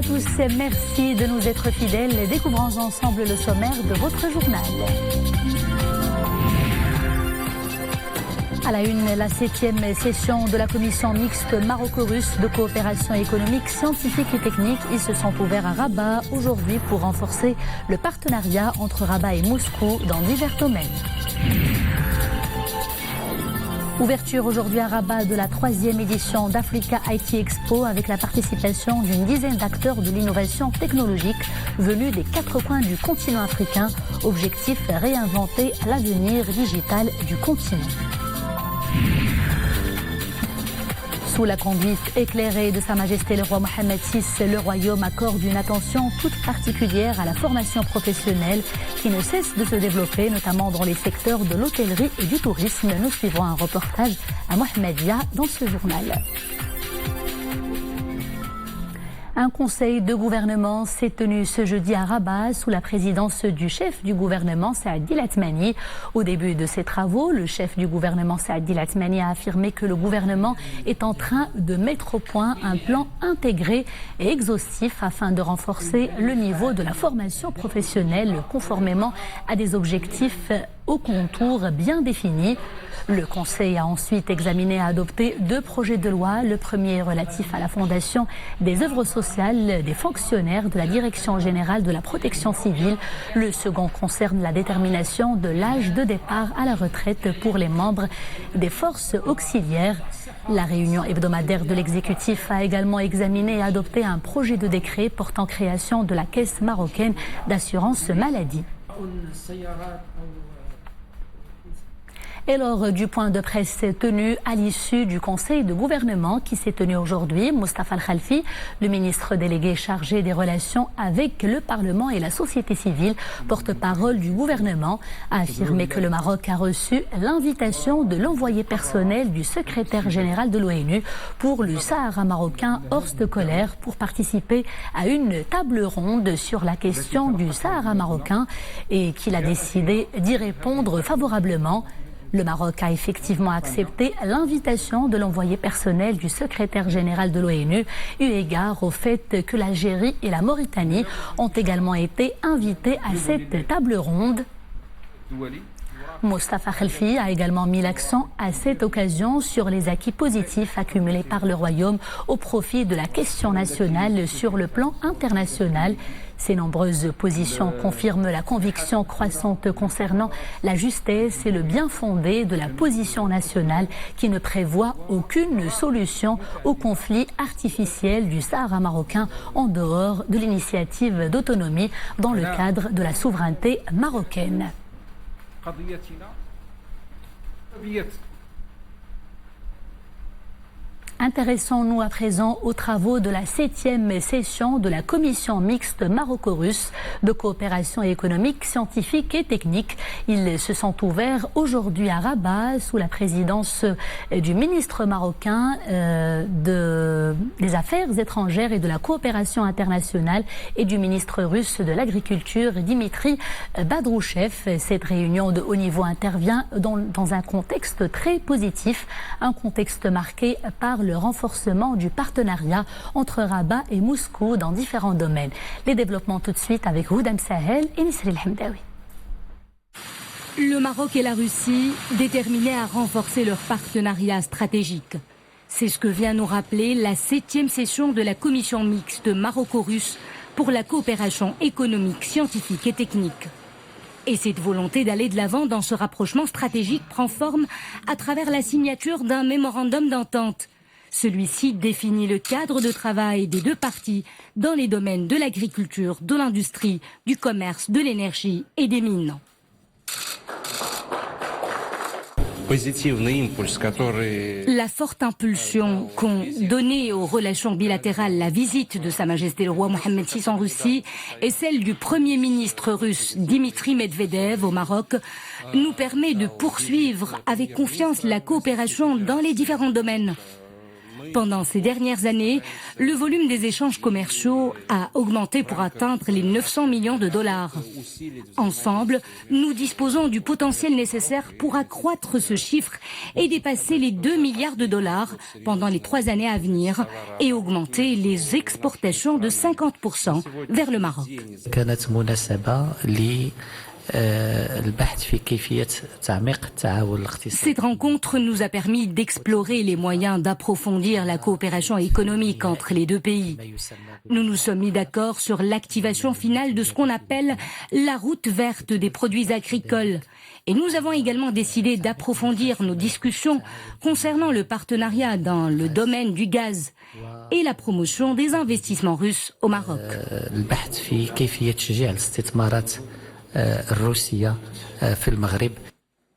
tous, merci de nous être fidèles. Découvrons ensemble le sommaire de votre journal. À la une, la 7e session de la commission mixte maroco-russe de coopération économique, scientifique et technique. Ils se sont ouverts à Rabat aujourd'hui pour renforcer le partenariat entre Rabat et Moscou dans divers domaines. Ouverture aujourd'hui à Rabat de la 3e édition d'Africa IT Expo avec la participation d'une dizaine d'acteurs de l'innovation technologique venus des 4 coins du continent africain. Objectif, réinventer l'avenir digital du continent. Sous la conduite éclairée de Sa Majesté le roi Mohammed VI, le royaume accorde une attention toute particulière à la formation professionnelle qui ne cesse de se développer, notamment dans les secteurs de l'hôtellerie et du tourisme. Nous suivrons un reportage à Mohamedia dans ce journal. Un conseil de gouvernement s'est tenu ce jeudi à Rabat sous la présidence du chef du gouvernement, Saad Latmani. Au début de ses travaux, le chef du gouvernement, Saad Latmani, a affirmé que le gouvernement est en train de mettre au point un plan intégré et exhaustif afin de renforcer le niveau de la formation professionnelle conformément à des objectifs aux contours bien définis. Le Conseil a ensuite examiné et adopté 2 projets de loi. Le premier relatif à la fondation des œuvres sociales des fonctionnaires de la Direction générale de la protection civile. Le second concerne la détermination de l'âge de départ à la retraite pour les membres des forces auxiliaires. La réunion hebdomadaire de l'exécutif a également examiné et adopté un projet de décret portant création de la Caisse marocaine d'assurance maladie. Et lors du point de presse tenu à l'issue du conseil de gouvernement qui s'est tenu aujourd'hui, Moustapha Al-Khalfi, le ministre délégué chargé des relations avec le Parlement et la société civile, porte-parole du gouvernement, a affirmé que le Maroc a reçu l'invitation de l'envoyé personnel du secrétaire général de l'ONU pour le Sahara marocain, Horst Kohler, pour participer à une table ronde sur la question du Sahara marocain et qu'il a décidé d'y répondre favorablement. Le Maroc a effectivement accepté l'invitation de l'envoyé personnel du secrétaire général de l'ONU, eu égard au fait que l'Algérie et la Mauritanie ont également été invités à cette table ronde. Moustapha Khalfi a également mis l'accent à cette occasion sur les acquis positifs accumulés par le Royaume au profit de la question nationale sur le plan international. Ces nombreuses positions confirment la conviction croissante concernant la justesse et le bien fondé de la position nationale qui ne prévoit aucune solution au conflit artificiel du Sahara marocain en dehors de l'initiative d'autonomie dans le cadre de la souveraineté marocaine. Intéressons-nous à présent aux travaux de la 7e session de la commission mixte maroco-russe de coopération économique, scientifique et technique. Ils se sont ouverts aujourd'hui à Rabat sous la présidence du ministre marocain des Affaires étrangères et de la coopération internationale et du ministre russe de l'Agriculture, Dimitri Badrouchev. Cette réunion de haut niveau intervient dans un contexte très positif, un contexte marqué par le renforcement du partenariat entre Rabat et Moscou dans différents domaines. Les développements tout de suite avec Houdam Sahel et Nisri El-Hamdawi. Le Maroc et la Russie déterminés à renforcer leur partenariat stratégique. C'est ce que vient nous rappeler la 7e session de la commission mixte maroco-russe pour la coopération économique, scientifique et technique. Et cette volonté d'aller de l'avant dans ce rapprochement stratégique prend forme à travers la signature d'un mémorandum d'entente. Celui-ci définit le cadre de travail des 2 parties dans les domaines de l'agriculture, de l'industrie, du commerce, de l'énergie et des mines. La forte impulsion qu'ont donnée aux relations bilatérales la visite de Sa Majesté le roi Mohammed VI en Russie et celle du Premier ministre russe Dimitri Medvedev au Maroc nous permet de poursuivre avec confiance la coopération dans les différents domaines. Pendant ces dernières années, le volume des échanges commerciaux a augmenté pour atteindre les 900 millions de dollars. Ensemble, nous disposons du potentiel nécessaire pour accroître ce chiffre et dépasser les 2 milliards de dollars pendant les 3 années à venir et augmenter les exportations de 50% vers le Maroc. Cette rencontre nous a permis d'explorer les moyens d'approfondir la coopération économique entre les deux pays. Nous nous sommes mis d'accord sur l'activation finale de ce qu'on appelle la route verte des produits agricoles. Et nous avons également décidé d'approfondir nos discussions concernant le partenariat dans le domaine du gaz et la promotion des investissements russes au Maroc.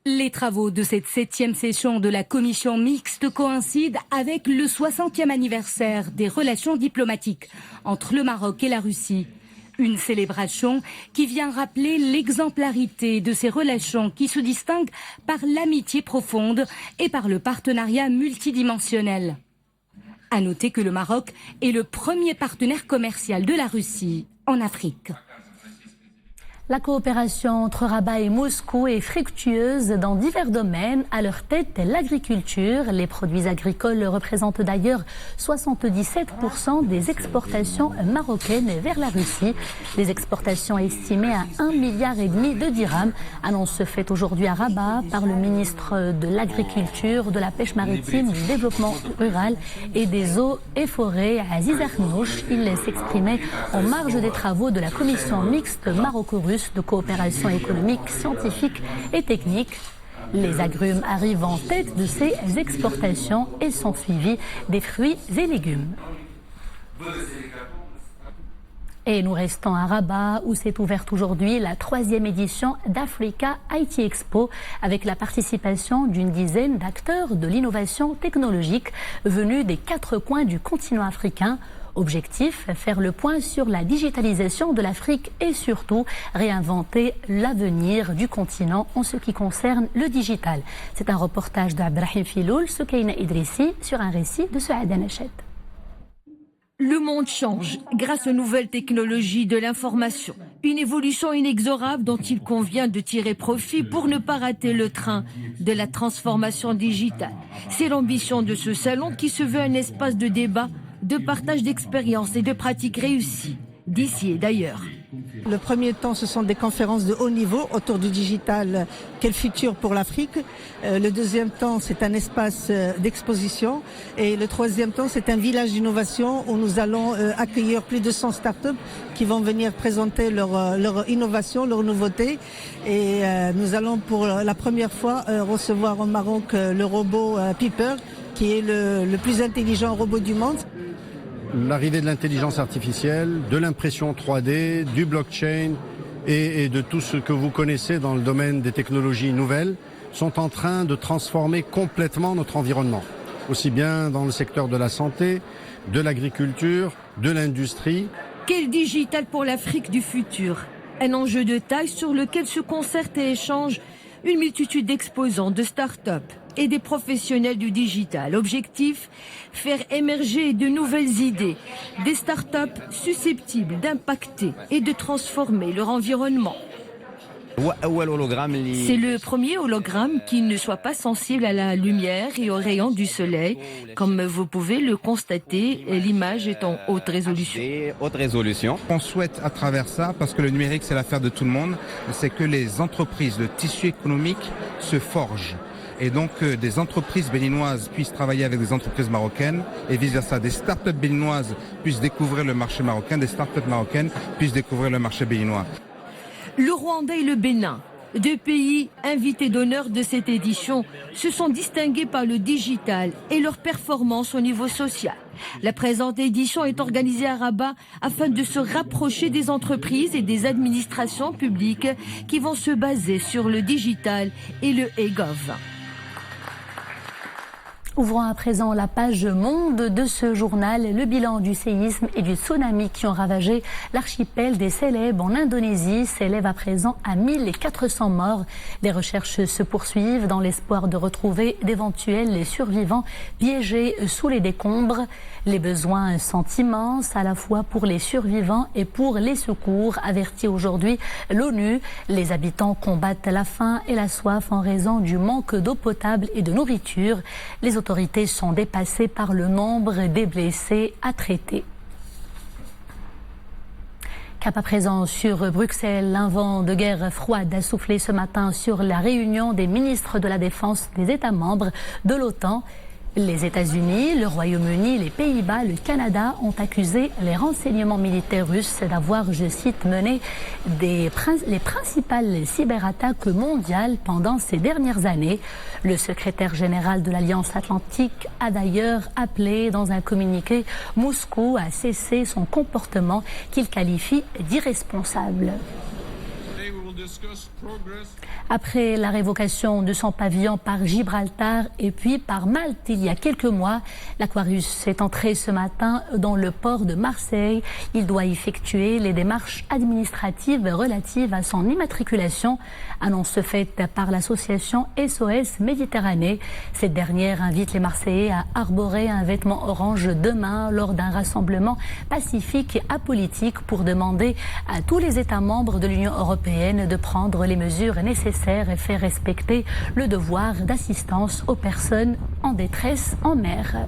Les travaux de cette 7e session de la commission mixte coïncident avec le 60e anniversaire des relations diplomatiques entre le Maroc et la Russie. Une célébration qui vient rappeler l'exemplarité de ces relations qui se distinguent par l'amitié profonde et par le partenariat multidimensionnel. À noter que le Maroc est le premier partenaire commercial de la Russie en Afrique. La coopération entre Rabat et Moscou est fructueuse dans divers domaines. À leur tête, l'agriculture. Les produits agricoles représentent d'ailleurs 77% des exportations marocaines vers la Russie. Des exportations estimées à 1,5 milliard de dirhams. Annonce faite aujourd'hui à Rabat par le ministre de l'Agriculture, de la Pêche maritime, du Développement rural et des Eaux et Forêts, Aziz Arnouch. Il s'exprimait en marge des travaux de la commission mixte maroco-russe de coopération économique, scientifique et technique. Les agrumes arrivent en tête de ces exportations et sont suivis des fruits et légumes. Et nous restons à Rabat où s'est ouverte aujourd'hui la 3e édition d'Africa IT Expo avec la participation d'une dizaine d'acteurs de l'innovation technologique venus des 4 coins du continent africain. Objectif, faire le point sur la digitalisation de l'Afrique et surtout réinventer l'avenir du continent en ce qui concerne le digital. C'est un reportage d'Abdrahim Filoul, Soukaina Idrissi sur un récit de Souada Nached. Le monde change grâce aux nouvelles technologies de l'information. Une évolution inexorable dont il convient de tirer profit pour ne pas rater le train de la transformation digitale. C'est l'ambition de ce salon qui se veut un espace de débat, de partage d'expériences et de pratiques réussies, d'ici et d'ailleurs. Le premier temps, ce sont des conférences de haut niveau autour du digital, quel futur pour l'Afrique. Le deuxième temps, c'est un espace d'exposition. Et le troisième temps, c'est un village d'innovation où nous allons accueillir plus de 100 startups qui vont venir présenter leur innovation, leurs nouveautés. Et nous allons pour la première fois recevoir au Maroc le robot Piper, qui est le plus intelligent robot du monde. L'arrivée de l'intelligence artificielle, de l'impression 3D, du blockchain et de tout ce que vous connaissez dans le domaine des technologies nouvelles sont en train de transformer complètement notre environnement. Aussi bien dans le secteur de la santé, de l'agriculture, de l'industrie. Quel digital pour l'Afrique du futur? Un enjeu de taille sur lequel se concertent et échangent une multitude d'exposants, de start-up et des professionnels du digital. Objectif, faire émerger de nouvelles idées, des start-up susceptibles d'impacter et de transformer leur environnement. C'est le premier hologramme qui ne soit pas sensible à la lumière et aux rayons du soleil. Comme vous pouvez le constater, l'image est en haute résolution. On souhaite à travers ça, parce que le numérique c'est l'affaire de tout le monde, c'est que les entreprises, le tissu économique se forge. Et donc des entreprises béninoises puissent travailler avec des entreprises marocaines et vice-versa. Des start-up béninoises puissent découvrir le marché marocain, des start-up marocaines puissent découvrir le marché béninois. Le Rwanda et le Bénin, 2 pays invités d'honneur de cette édition, se sont distingués par le digital et leur performance au niveau social. La présente édition est organisée à Rabat afin de se rapprocher des entreprises et des administrations publiques qui vont se baser sur le digital et le e-gov. Ouvrons à présent la page monde de ce journal. Le bilan du séisme et du tsunami qui ont ravagé l'archipel des Célèbes en Indonésie s'élève à présent à 1400 morts. Les recherches se poursuivent dans l'espoir de retrouver d'éventuels survivants piégés sous les décombres. Les besoins sont immenses à la fois pour les survivants et pour les secours, avertit aujourd'hui l'ONU. Les habitants combattent la faim et la soif en raison du manque d'eau potable et de nourriture. Les autorités sont dépassées par le nombre des blessés à traiter. Cap à présent sur Bruxelles, un vent de guerre froide a soufflé ce matin sur la réunion des ministres de la Défense des États membres de l'OTAN. Les États-Unis, le Royaume-Uni, les Pays-Bas, le Canada ont accusé les renseignements militaires russes d'avoir, je cite, mené les principales cyberattaques mondiales pendant ces dernières années. Le secrétaire général de l'Alliance Atlantique a d'ailleurs appelé dans un communiqué Moscou à cesser son comportement qu'il qualifie d'irresponsable. Après la révocation de son pavillon par Gibraltar et puis par Malte il y a quelques mois, l'Aquarius est entré ce matin dans le port de Marseille. Il doit effectuer les démarches administratives relatives à son immatriculation, annonce faite par l'association SOS Méditerranée. Cette dernière invite les Marseillais à arborer un vêtement orange demain lors d'un rassemblement pacifique et apolitique pour demander à tous les États membres de l'Union européenne de prendre les mesures nécessaires et faire respecter le devoir d'assistance aux personnes en détresse en mer.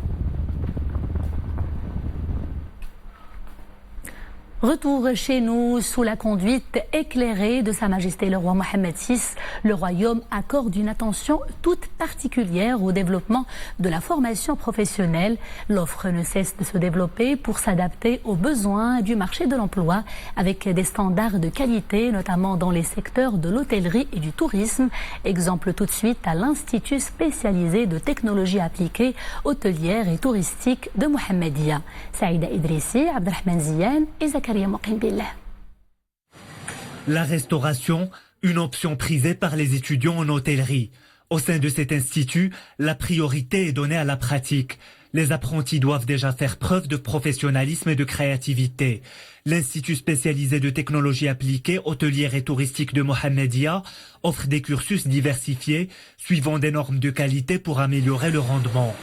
Retour chez nous sous la conduite éclairée de Sa Majesté le roi Mohammed VI. Le royaume accorde une attention toute particulière au développement de la formation professionnelle. L'offre ne cesse de se développer pour s'adapter aux besoins du marché de l'emploi avec des standards de qualité, notamment dans les secteurs de l'hôtellerie et du tourisme. Exemple tout de suite à l'Institut spécialisé de technologie appliquée, hôtelière et touristique de Mohammedia. Saïda Idrissi, Abdelrahman Ziyan et Zakaria. La restauration, une option prisée par les étudiants en hôtellerie. Au sein de cet institut, la priorité est donnée à la pratique. Les apprentis doivent déjà faire preuve de professionnalisme et de créativité. L'Institut spécialisé de technologie appliquée, hôtelière et touristique de Mohammedia offre des cursus diversifiés, suivant des normes de qualité pour améliorer le rendement.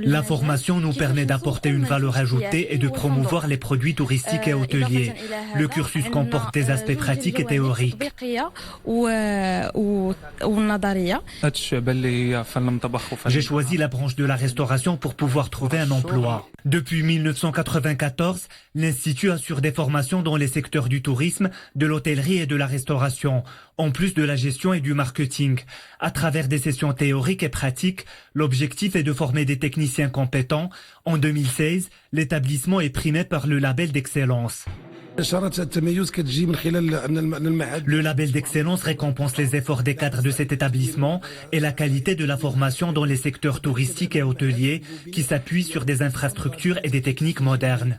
La formation nous permet d'apporter une valeur ajoutée et de promouvoir les produits touristiques et hôteliers. Le cursus comporte des aspects pratiques et théoriques. J'ai choisi la branche de la restauration pour pouvoir trouver un emploi. Depuis 1994, l'Institut assure des formations dans les secteurs du tourisme, de l'hôtellerie et de la restauration, en plus de la gestion et du marketing. À travers des sessions théoriques et pratiques, l'objectif est de former des techniciens compétents. En 2016, l'établissement est primé par le label d'excellence. Le label d'excellence récompense les efforts des cadres de cet établissement et la qualité de la formation dans les secteurs touristiques et hôteliers qui s'appuient sur des infrastructures et des techniques modernes.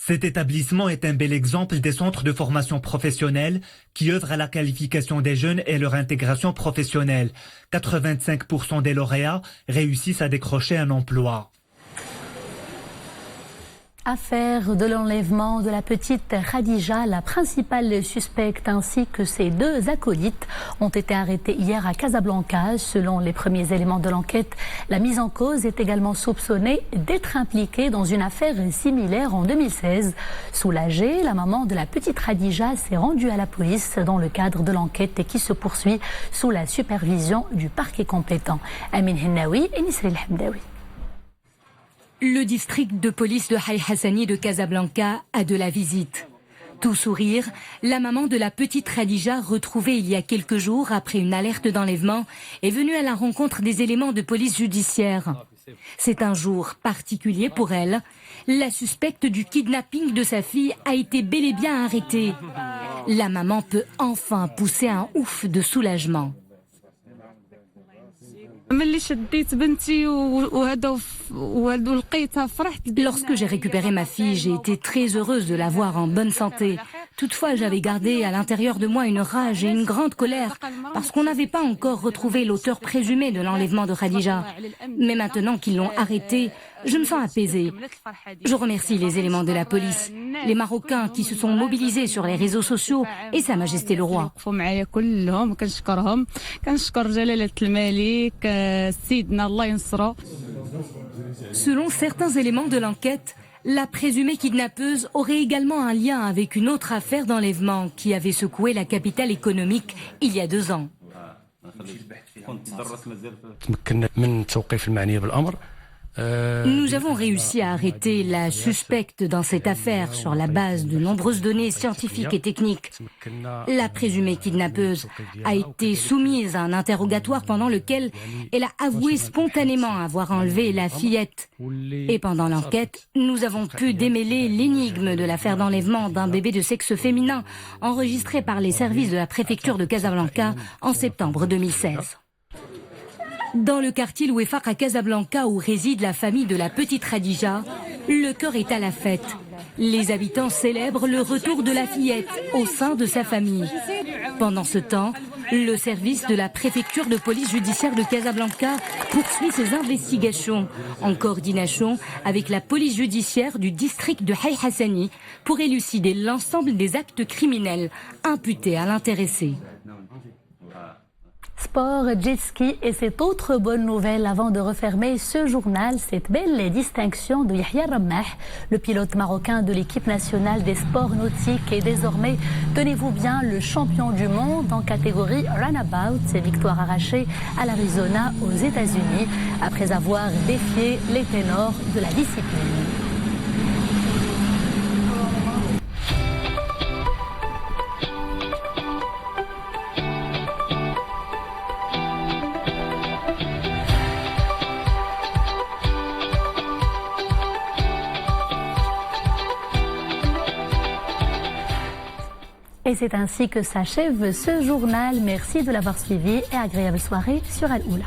Cet établissement est un bel exemple des centres de formation professionnelle qui œuvrent à la qualification des jeunes et leur intégration professionnelle. 85% des lauréats réussissent à décrocher un emploi. Affaire de l'enlèvement de la petite Khadija, la principale suspecte ainsi que ses deux acolytes ont été arrêtés hier à Casablanca. Selon les premiers éléments de l'enquête, la mise en cause est également soupçonnée d'être impliquée dans une affaire similaire en 2016. Soulagée, la maman de la petite Khadija s'est rendue à la police dans le cadre de l'enquête et qui se poursuit sous la supervision du parquet compétent. Amin Hennaoui et Nisril Hamdaoui. Le district de police de Haï Hassani de Casablanca a de la visite. Tout sourire, la maman de la petite Khadija, retrouvée il y a quelques jours après une alerte d'enlèvement, est venue à la rencontre des éléments de police judiciaire. C'est un jour particulier pour elle. La suspecte du kidnapping de sa fille a été bel et bien arrêtée. La maman peut enfin pousser un ouf de soulagement. Lorsque j'ai récupéré ma fille, j'ai été très heureuse de la voir en bonne santé. Toutefois, j'avais gardé à l'intérieur de moi une rage et une grande colère parce qu'on n'avait pas encore retrouvé l'auteur présumé de l'enlèvement de Khadija. Mais maintenant qu'ils l'ont arrêté, je me sens apaisée. Je remercie les éléments de la police, les Marocains qui se sont mobilisés sur les réseaux sociaux et Sa Majesté le Roi. Selon certains éléments de l'enquête, la présumée kidnappeuse aurait également un lien avec une autre affaire d'enlèvement qui avait secoué la capitale économique il y a 2 ans. Nous avons réussi à arrêter la suspecte dans cette affaire sur la base de nombreuses données scientifiques et techniques. La présumée kidnappeuse a été soumise à un interrogatoire pendant lequel elle a avoué spontanément avoir enlevé la fillette. Et pendant l'enquête, nous avons pu démêler l'énigme de l'affaire d'enlèvement d'un bébé de sexe féminin enregistré par les services de la préfecture de Casablanca en septembre 2016. Dans le quartier Louefaq à Casablanca où réside la famille de la petite Khadija, le cœur est à la fête. Les habitants célèbrent le retour de la fillette au sein de sa famille. Pendant ce temps, le service de la préfecture de police judiciaire de Casablanca poursuit ses investigations en coordination avec la police judiciaire du district de Haï Hassani pour élucider l'ensemble des actes criminels imputés à l'intéressé. Sport, jet ski et cette autre bonne nouvelle avant de refermer ce journal, cette belle distinction de Yahya Rammah, le pilote marocain de l'équipe nationale des sports nautiques et désormais, tenez-vous bien, le champion du monde en catégorie runabout, victoire arrachée à l'Arizona aux États-Unis après avoir défié les ténors de la discipline. Et c'est ainsi que s'achève ce journal. Merci de l'avoir suivi et agréable soirée sur Al Oula.